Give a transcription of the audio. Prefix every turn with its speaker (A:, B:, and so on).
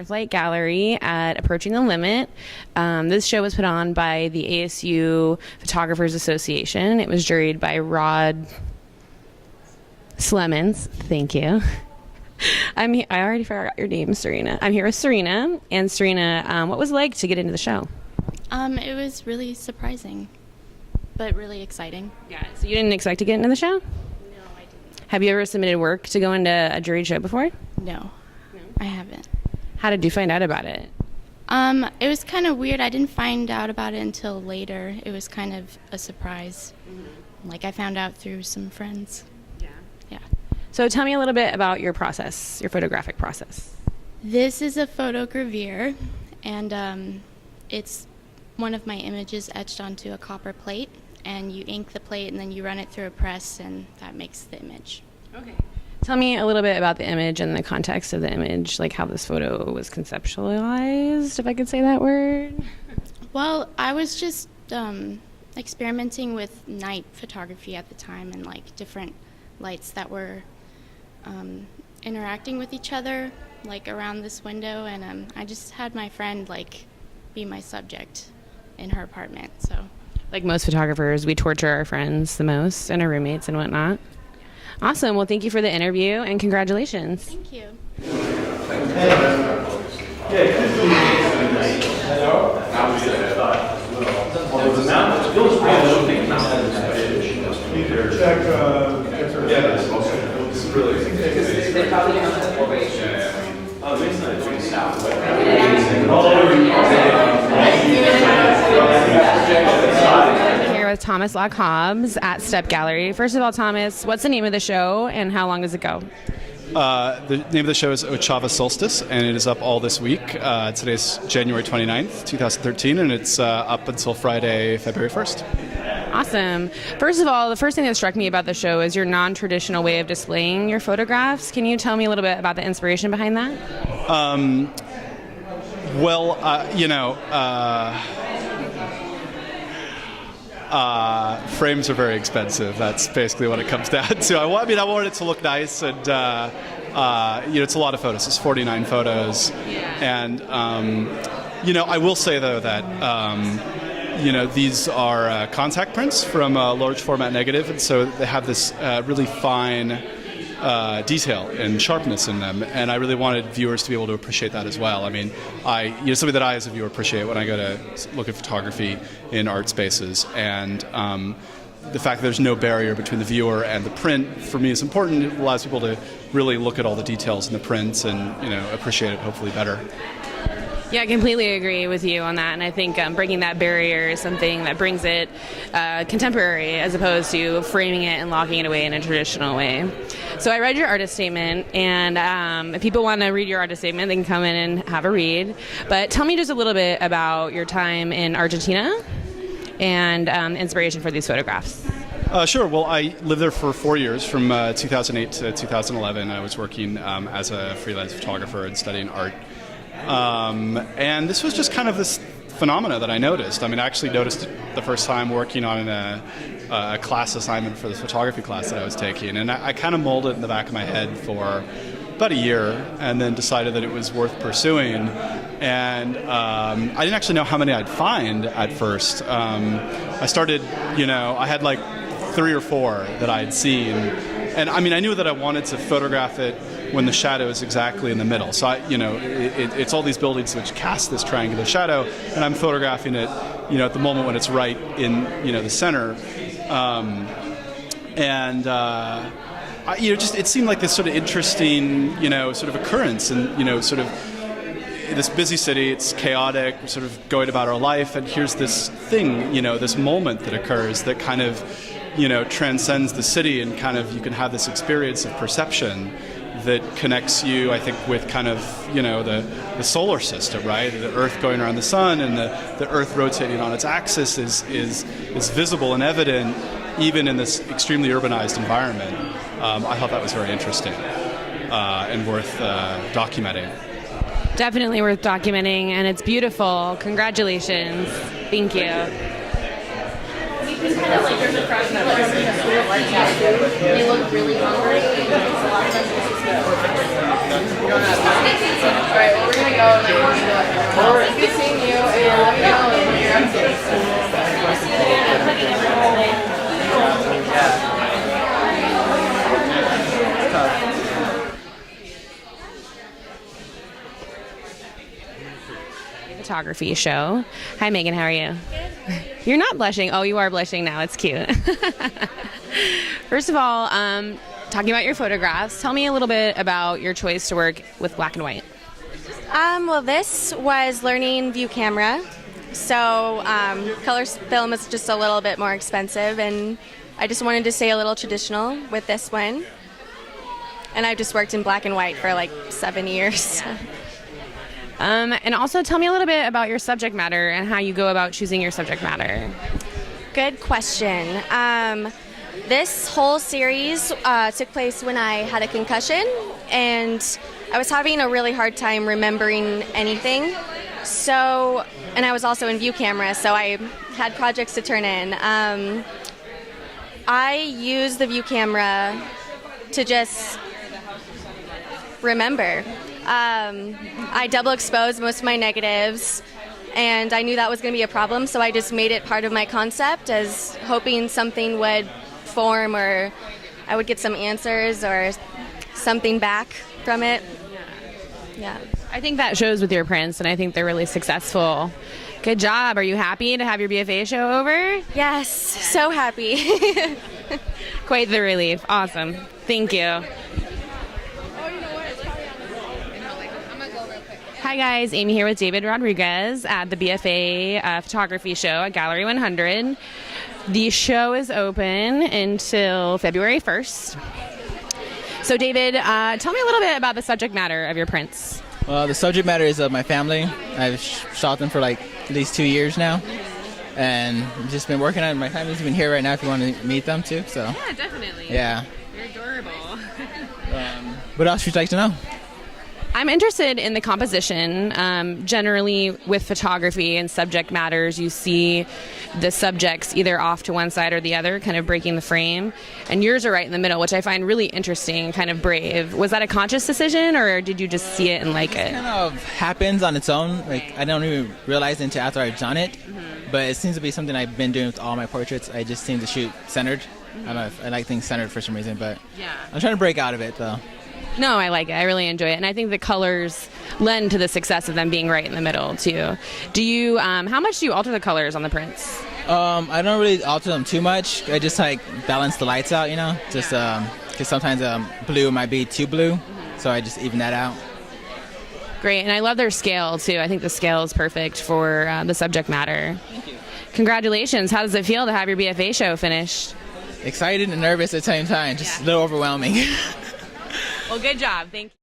A: Northlight Gallery at Approaching the Limit. This show was put on by the ASU Photographers Association. It was juried by Rod Slemons. Thank you. I already forgot your name, Serena. I'm here with Serena. And Serena, what was it like to get into the show?
B: It was really surprising, but really exciting.
A: Yeah. So you didn't expect to get into the show?
B: No, I didn't.
A: Have you ever submitted work to go into a juried show before?
B: No, I haven't.
A: How did you find out about it?
B: It was kind of weird. I didn't find out about it until later. It was kind of a surprise. Like I found out through some friends. Yeah.
A: So tell me a little bit about your process, your photographic process.
B: This is a photogravure, and it's one of my images etched onto a copper plate, and you ink the plate and then you run it through a press, and that makes the image.
A: Okay. Tell me a little bit about the image and the context of the image, like how this photo was conceptualized, if I could say that word.
B: Well, I was just experimenting with night photography at the time, and like different lights that were interacting with each other, like around this window, and I just had my friend like be my subject in her apartment. So,
A: like most photographers, we torture our friends the most and our roommates and whatnot. Awesome. Well, thank you for the interview and congratulations.
B: Thank you.
A: Here with Thomas Locke Hobbs at Step Gallery. First of all, Thomas, what's the name of the show and how long does it go?
C: The name of the show is Ochava Solstice, and it is up all this week. Today's January 29th, 2013, and it's up until Friday, February 1st.
A: Awesome. First of all, the first thing that struck me about the show is your non-traditional way of displaying your photographs. Can you tell me a little bit about the inspiration behind that?
C: Frames are very expensive. That's basically what it comes down to. I wanted it to look nice, and it's a lot of photos. It's 49 photos, and I will say though that these are contact prints from a large format negative, and so they have this really fine detail and sharpness in them, and I really wanted viewers to be able to appreciate that as well. I mean, something that I as a viewer appreciate when I go to look at photography in art spaces, and the fact that there's no barrier between the viewer and the print for me is important. It allows people to really look at all the details in the prints and appreciate it hopefully better.
A: Yeah, I completely agree with you on that, and I think breaking that barrier is something that brings it contemporary as opposed to framing it and locking it away in a traditional way. So I read your artist statement, and if people want to read your artist statement, they can come in and have a read. But tell me just a little bit about your time in Argentina and inspiration for these photographs.
C: Sure. Well, I lived there for 4 years, from 2008 to 2011. I was working as a freelance photographer and studying art. And this was just kind of this phenomena that I noticed. I mean, I actually noticed it the first time working on a class assignment for the photography class that I was taking. And I kind of mulled it in the back of my head for about a year, and then decided that it was worth pursuing. And I didn't actually know how many I'd find at first. I started, I had like 3 or 4 that I'd seen. And I mean, I knew that I wanted to photograph it when the shadow is exactly in the middle. So, it's all these buildings which cast this triangular shadow, and I'm photographing it, at the moment when it's right in, the center. It seemed like this sort of interesting, sort of occurrence, and, sort of this busy city, it's chaotic, we're sort of going about our life, and here's this thing, this moment that occurs that kind of, transcends the city, and kind of you can have this experience of perception that connects you, I think, with kind of, the solar system, right? The Earth going around the sun, and the Earth rotating on its axis is visible and evident even in this extremely urbanized environment. I thought that was very interesting and worth documenting.
A: Definitely worth documenting, and it's beautiful. Congratulations. Thank you. You can kind of like there's a crowd that they look really hungry. All right, well, we're gonna go and it's good seeing you, and let me know when you're up photography show. Hi, Megan. How are you? Good. You're not blushing. Oh, you are blushing now. It's cute. First of all, talking about your photographs, tell me a little bit about your choice to work with black and white.
D: Well, this was learning view camera. So color film is just a little bit more expensive, and I just wanted to stay a little traditional with this one. And I've just worked in black and white for like 7 years.
A: Yeah. And also tell me a little bit about your subject matter and how you go about choosing your subject matter.
D: Good question. This whole series took place when I had a concussion, and I was having a really hard time remembering anything. So, and I was also in view camera, so I had projects to turn in. I used the view camera to just remember. I double exposed most of my negatives, and I knew that was going to be a problem, so I just made it part of my concept as hoping something would form, or I would get some answers or something back from it. Yeah.
A: I think that shows with your prints, and I think they're really successful. Good job. Are you happy to have your BFA show over?
D: Yes, so happy.
A: Quite the relief. Awesome. Thank you. Hi guys, Amy here with David Rodriguez at the BFA photography show at Gallery 100. The show is open until February 1st. So David, tell me a little bit about the subject matter of your prints.
E: Well, the subject matter is of my family. I've shot them for like at least 2 years now, and I've just been working on it. My family's even here right now if you want to meet them too. So
A: Yeah, definitely.
E: Yeah.
A: You're adorable.
E: What else would you like to know?
A: I'm interested in the composition. Generally, with photography and subject matters, you see the subjects either off to one side or the other, kind of breaking the frame. And yours are right in the middle, which I find really interesting and kind of brave. Was that a conscious decision, or did you just see it and like it?
E: It kind of happens on its own. Like, I don't even realize it until after I've done it. Mm-hmm. But it seems to be something I've been doing with all my portraits. I just seem to shoot centered. Mm-hmm. I don't know if I like things centered for some reason, but
A: yeah.
E: I'm trying to break out of it though.
A: No, I like it. I really enjoy it. And I think the colors lend to the success of them being right in the middle, too. Do you, how much do you alter the colors on the prints?
E: I don't really alter them too much. I just like balance the lights out, you know? Just, because sometimes blue might be too blue, so I just even that out.
A: Great. And I love their scale, too. I think the scale is perfect for the subject matter.
E: Thank you.
A: Congratulations. How does it feel to have your BFA show finished?
E: Excited and nervous at the same time. Just a little overwhelming.
A: Well, good job. Thank you.